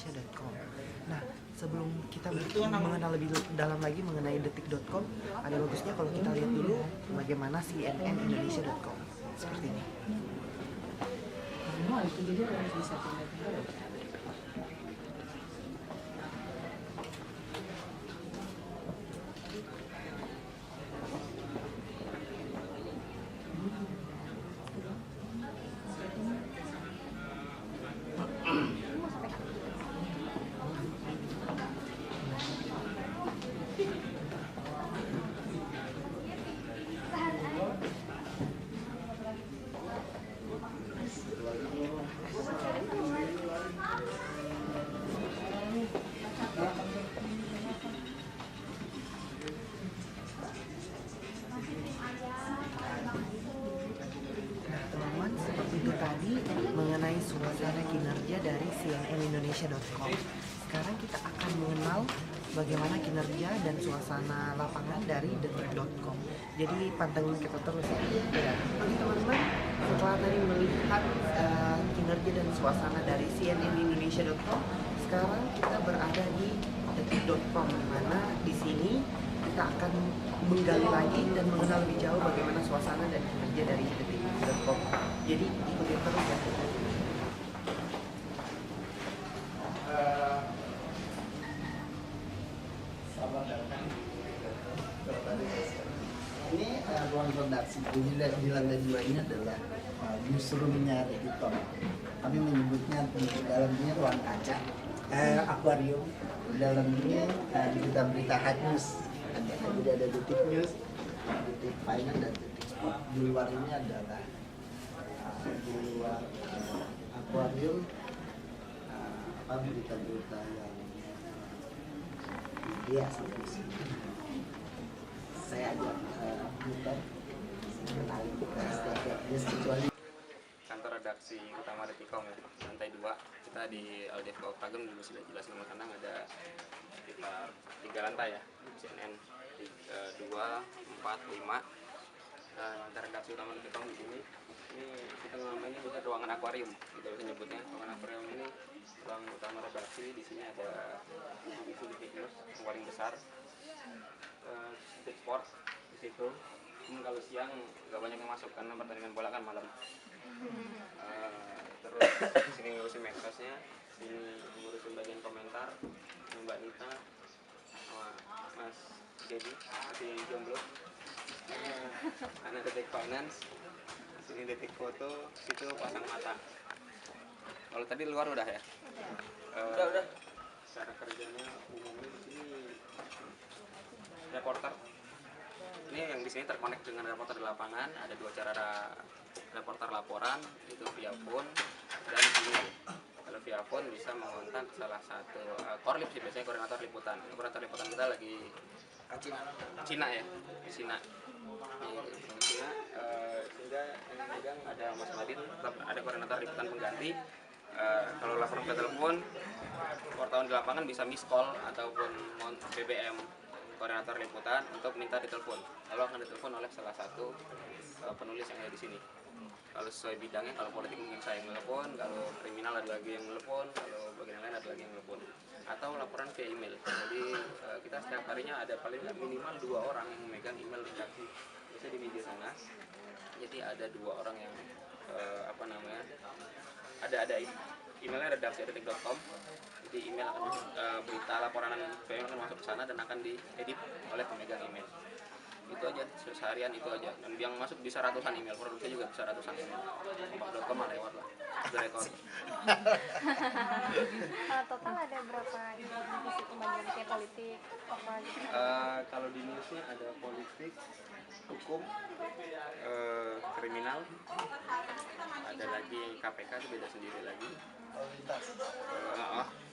cnnindonesia.com. Nah, sebelum kita mengenal lebih dalam lagi mengenai detik.com, ada bagusnya kalau kita lihat dulu bagaimana cnnindonesia.com. Seperti ini. Tadi mengenai suasana kinerja dari cnnindonesia.com. Sekarang kita akan mengenal bagaimana kinerja dan suasana lapangan dari detik.com. Jadi pantengin kita terus ya. Oke teman-teman, setelah tadi melihat kinerja dan suasana dari cnnindonesia.com, sekarang kita berada di detik.com, mana di sini kita akan menggali lagi dan mengenal lebih jauh bagaimana suasana dan kinerja dari detik.com. Jadi ikutin terus ya. Ini ruang redaksi. Di lantai 2 ini adalah newsroomnya editor. Kami menyebutnya di dalamnya ruang kaca, akuarium. Di dalam ini berita-berita hard news. Jadi ada detik news, detik finance dan detik sport. Di luar ini adalah di luar akuarium berita-berita yang dia di sini. Saya ajak bukan kenali setiap kecuali kantor redaksi utama Detikcom ya, lantai 2. Kita di Aldefco Pagem dulu sudah jelas nomor kandang ada sekitar 3 lantai ya, CNN 2, 4, 5. Lantai redaksi utama Detikcom di sini. Ini kita namanya bisa ruangan akuarium, kita bisa nyebutnya. Ruangan akuarium ini ruang utama redaksi. Di sini ada divisi Detik News yang paling besar, Detik Sport di situ. Kalau siang nggak banyak yang masuk karena pertandingan bola kan malam. Terus sini ngurusin medsosnya, sini ngurusin bagian komentar, Mbak Nita sama Mas Dedi masih jomblo. Karena detik finance, sini detik foto, situ pasang mata. Kalau tadi luar udah ya? Udah. Cara kerjanya umumnya di sini reporter. Ini yang di sini terkonek dengan reporter di lapangan. Ada 2 cara reporter laporan, itu via phone dan email. Kalau via phone bisa mengontak salah satu korlip sih, biasanya koordinator liputan. Koordinator liputan kita lagi Cina ya, di Cina. Sehingga yang pegang ada Mas Madin, ada koordinator liputan pengganti. Kalau laporan ke telepon, wartawan di lapangan bisa miss call ataupun BBM koordinator liputan untuk minta ditelepon. Lalu akan ditelepon oleh salah satu penulis yang ada di sini. Kalau sesuai bidangnya, kalau politik mungkin saya yang telepon, kalau kriminal ada lagi yang telepon, kalau bagian lain ada lagi yang telepon. Atau laporan via email. Jadi kita setiap harinya ada paling minimal 2 orang yang memegang email redaksi. Biasanya di media sana. Jadi ada 2 orang yang ada emailnya redaksi detik.com. Jadi email akan masuk, berita laporan PM akan masuk ke sana dan akan diedit oleh pemegang email. Itu aja, seharian itu aja. Dan yang masuk bisa ratusan email, produksi juga bisa ratusan email. Kompak.com lewat lah, udah rekor. Total ada berapa divisi pembagian kayak politik apa gitu? Kalau di newsnya ada politik, hukum, kriminal, ada lagi KPK itu beda sendiri lagi.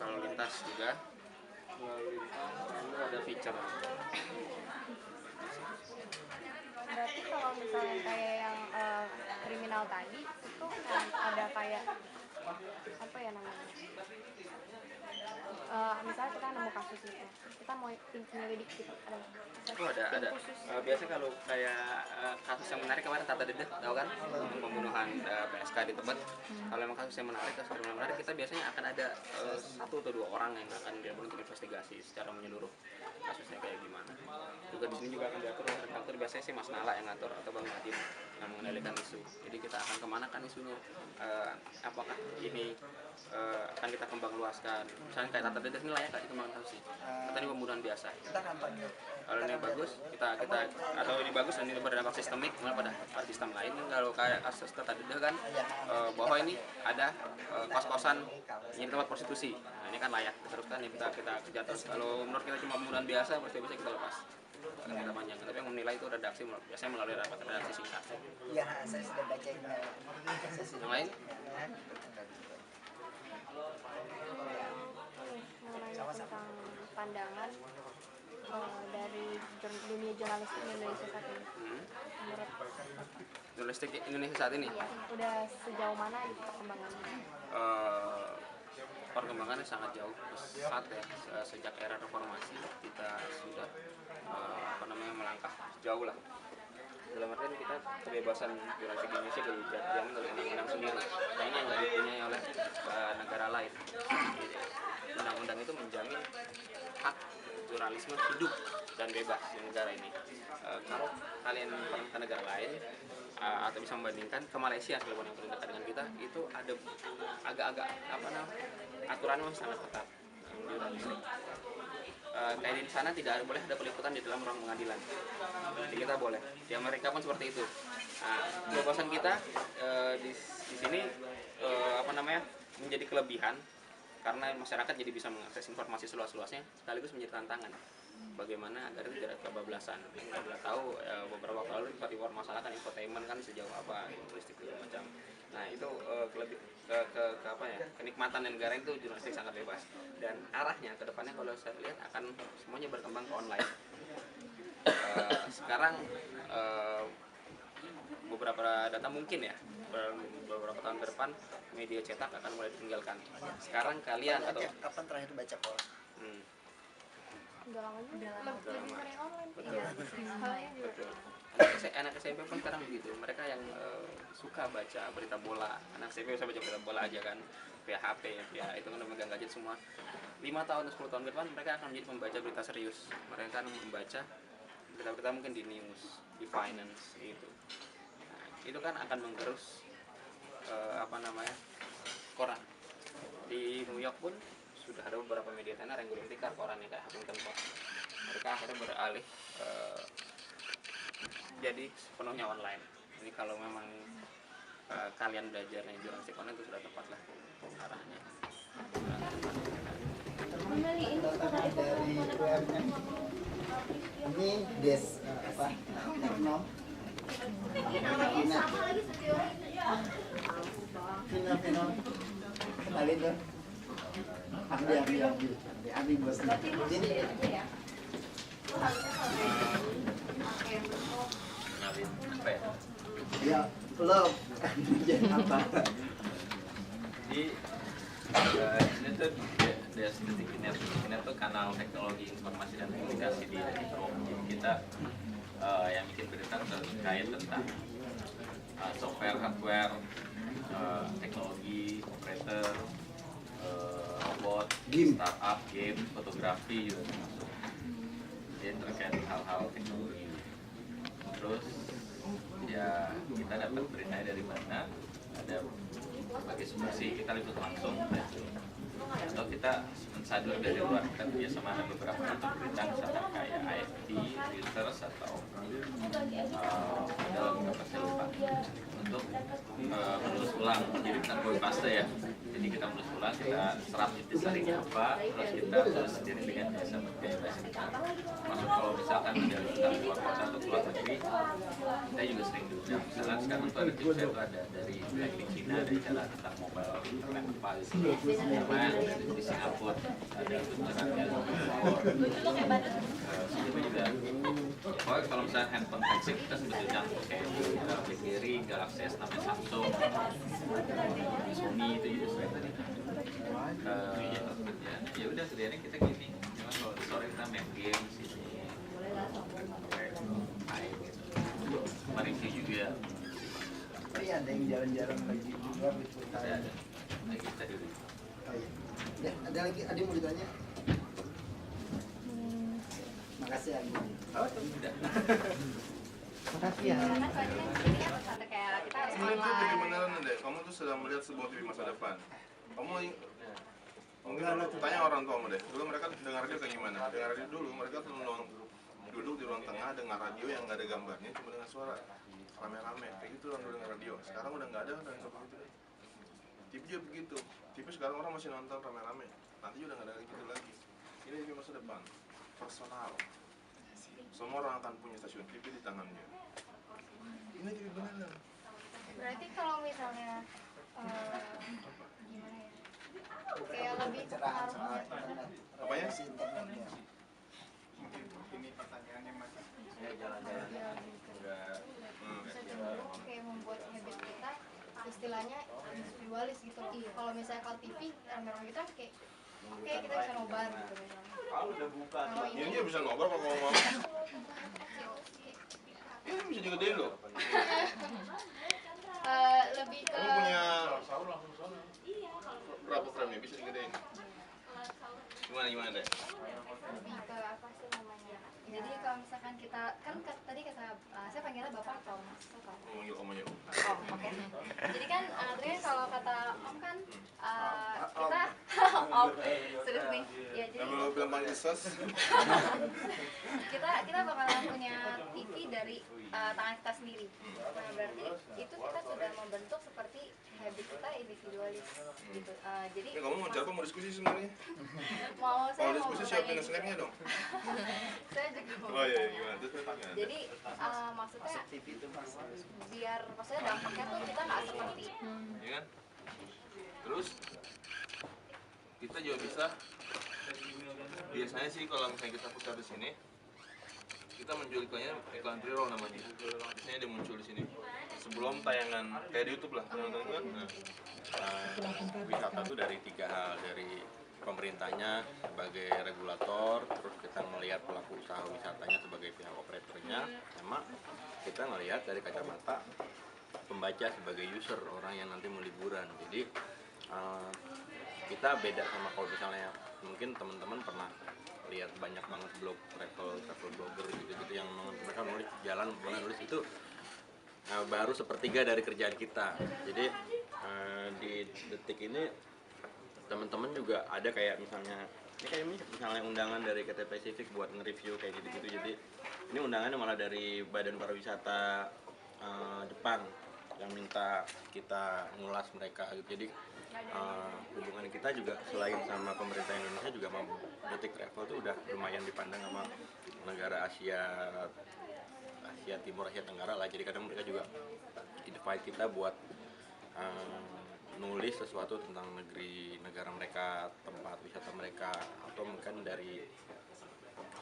Lalu lintas juga. Lalu ada feature. Berarti kalau misalnya kayak yang kriminal tadi itu ada kayak apa ya namanya? misalnya kita nemu kasus gitu, kita mau nyelidik gitu, ada Oh ada. khusus. Biasanya kalau kayak kasus yang menarik kemarin Tata Dedeh, tahu kan? Pembunuhan PSK di Tebet. Kalau memang kasus yang menarik, kasus kriminal menarik, kita biasanya akan ada 1 atau 2 orang yang akan diambil untuk investigasi secara menyeluruh kasusnya kayak gimana. Juga di sini juga akan diatur oleh redaktur, biasanya sih Mas Nala yang ngatur atau Bang Nadiem yang mengendalikan isu. Jadi kita akan kemana kan isunya, apakah ini akan kita kembang luaskan. Misalnya kayak Tata Dedeh ini layak nggak dikembangkan kasusnya? Atau ini pembunuhan biasa? Kita kampanye. Kalau ini bagus, kita atau ini bagus dan ini berdampak sistemik, kemudian pada sistem lain. Kalau kayak kasus Tata Dedeh kan bahwa ini ada kos-kosan ini tempat prostitusi. Nah, ini kan layak diteruskan, ini kita kejar terus. Kalau menurut kita cuma pembunuhan biasa, pasti bisa kita lepas. Akan kita panjangkan. Tapi yang menilai itu redaksi, biasanya melalui rapat redaksi singkat. Iya, saya sudah baca email. Yang lain? Mengenai tentang pandangan dari dunia jurnalistik Indonesia saat ini. Menurut Jurnalistik Indonesia saat ini? ya, udah sejauh mana gitu perkembangannya? Perkembangannya sangat jauh pesat ya. Sejak era reformasi kita sudah melangkah jauh lah. Dalam artian kita kebebasan jurnalistik Indonesia dijamin oleh undang-undang sendiri. Nah, ini yang nggak dipunyai oleh negara lain. Undang-undang itu menjamin hak jurnalisme hidup dan bebas di negara ini. Kalau kalian pernah ke negara lain atau bisa membandingkan ke Malaysia, sekalipun yang paling dekat dengan kita, itu ada agak-agak aturannya masih sangat ketat jurnalistik. Kayak di sana tidak boleh ada peliputan di dalam ruang pengadilan. Di kita boleh. Di Amerika pun seperti itu. Kebebasan kita di sini menjadi kelebihan karena masyarakat jadi bisa mengakses informasi seluas-luasnya, sekaligus menjadi tantangan. Bagaimana agar itu tidak kebablasan. Kita tahu beberapa waktu lalu sempat dipermasalahkan infotainment kan sejauh apa, jurnalistik segala macam. Nah itu kenikmatan negara itu jurnalistik sangat bebas, dan arahnya ke depannya kalau saya lihat akan semuanya berkembang ke online. Sekarang beberapa data mungkin ya beberapa tahun ke depan media cetak akan mulai ditinggalkan. Sekarang kalian atau kapan terakhir baca koran? Udah lama juga. Lebih sering online. Betul. Iya. Halnya juga. Betul. Anak SMP pun sekarang begitu. Mereka yang suka baca berita bola, anak SMP bisa baca berita bola aja kan, via HP, via itu kan megang gadget semua. 5 tahun atau 10 tahun ke depan mereka akan menjadi pembaca berita serius. Mereka akan membaca berita-berita mungkin di news, di finance gitu. Nah, itu kan akan menggerus koran. Di New York pun sudah ada beberapa media tenar yang gulung tikar korannya kayak Huffington Post. Mereka akhirnya beralih jadi sepenuhnya online. Ini kalau memang kalian belajar jurnalistik online itu sudah tepat lah arahnya. Dari UMN ini des Tekno Vino kenalin dong. Ambil bosnya. Jadi ya lo jadi apa? Jadi ini tuh Detik.net tuh kanal teknologi informasi dan komunikasi di Metro. Jadi kita yang bikin berita terkait tentang software, hardware, teknologi, operator, robot, startup, game, fotografi juga termasuk. Jadi terkait hal-hal teknologi. Terus ya kita dapat beritanya dari mana, ada berbagai sumber sih, kita liput langsung atau kita mensadur dari luar. Kita biasa ada beberapa kantor berita misalkan kayak AFP, Reuters atau dalam beberapa saya lupa untuk menulis ulang. Jadi bukan copy paste ya. Jadi kita menulis ulang, kita serap intisarinya apa, terus kita tulis sendiri dengan bahasa kita. Masuk kalau misalkan dari luar kota atau keluar negeri, kita juga sering diundang. Misalnya sekarang tuh ada tim saya tuh ada dari Cina, ada bicara tentang mobile internet apa di sini. Dari di Singapura ada tuntutan dari Singapura. Sini juga. Pokoknya kalau misalnya handphone flagship kita sebetulnya kayak BlackBerry, Galaxy S6, Samsung, Sony itu juga sering tadi. Ya udah kerjanya kita gini, cuma kalau sore kita main game di sini, main gitu, review juga. Oh iya, ada yang jalan-jalan lagi di luar di kota. Ada lagi tadi udah. Oh iya. Ya, ada lagi, ada yang mau ditanya? Makasih Adi. Oh udah. Makasih ya. Karena soalnya kan ini kan kata kayak kita harus Sebenarnya itu online. benar deh. Kamu tuh sedang melihat sebuah TV masa depan. Kamu mungkin tanya orang tuamu deh. Dulu mereka dengar radio kayak gimana? Dengar radio dulu mereka tuh duduk di ruang tengah dengar radio yang nggak ada gambarnya, cuma dengan suara rame-rame. Kayak gitu orang dulu dengar radio. Sekarang udah nggak ada dan seperti itu. TV juga begitu. TV sekarang orang masih nonton rame-rame. Nanti udah nggak ada gitu lagi. Ini TV masa depan. Personal. Semua orang akan punya stasiun TV di tangannya. Ini TV beneran. Berarti kalau misalnya gimana ya? Kayak lebih Pencerahan soal pengaruhnya internet. Apanya? Si internetnya. Ini pertanyaannya mas. Jalan-jalan. ya, gitu. Udah. Bisa cenderung kayak membuat habit kita istilahnya individualis gitu loh. Kalau misalnya kalau TV rame-rame gitu kan kayak oke, kita bisa nobar gitu misalnya. Kalau Ini ini dia bisa ngobrol kalau ngomong. Ini bisa digedein loh. lebih ke Kamu punya berapa frame bisa digedein? Gimana deh? lebih ke apa sih namanya? Jadi kalau misalkan kita kan tadi kata saya panggilnya bapak atau mas apa? Mau manggil om aja. Oh, oke. Jadi kan tadi kan kalau kata om kan kita om serius nih. Ya jadi Kalau bilang panggil sos, kita bakalan punya TV dari tangan kita sendiri. Nah berarti itu kita sudah membentuk seperti habit kita individualis gitu. Jadi ya kamu mau siapa mau diskusi sebenarnya? saya Kalau mau diskusi bertanya siapin gitu. snacknya dong. Saya juga mau Oh iya, bertanya. gimana? Terus gimana? Jadi maksudnya TV itu mas. biar maksudnya dampaknya tuh kita nggak seperti Ya kan? Terus kita juga bisa biasanya sih kalau misalnya kita putar di sini kita menjual iklan pre-roll namanya. Biasanya dia muncul di sini sebelum tayangan kayak di YouTube lah. Wisata itu dari 3 hal, dari pemerintahnya sebagai regulator, terus kita melihat pelaku usaha wisatanya sebagai pihak operatornya, sama kita melihat dari kacamata pembaca sebagai user, orang yang nanti mau liburan. Jadi kita beda sama kalau misalnya mungkin teman-teman pernah lihat banyak banget blog travel blogger gitu yang mereka nulis jalan pernah nulis itu baru sepertiga dari kerjaan kita. Jadi di detik ini teman-teman juga ada kayak misalnya ini kayak misalnya undangan dari KT Pacific buat nge-review kayak gitu-gitu. Jadi ini undangannya malah dari Badan Pariwisata Jepang yang minta kita ngulas mereka gitu. Jadi hubungan kita juga selain sama pemerintah Indonesia juga sama Detik Travel tuh udah lumayan dipandang sama negara Asia Timur, Asia Tenggara lah. Jadi kadang mereka juga invite kita buat nulis sesuatu tentang negara mereka, tempat wisata mereka, atau mungkin dari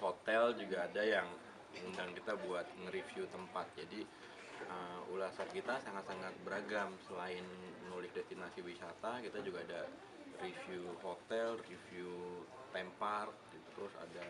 hotel juga ada yang mengundang kita buat nge-review tempat. Jadi ulasan kita sangat-sangat beragam. Selain nulis destinasi wisata, kita juga ada review hotel, review theme park, gitu. Terus ada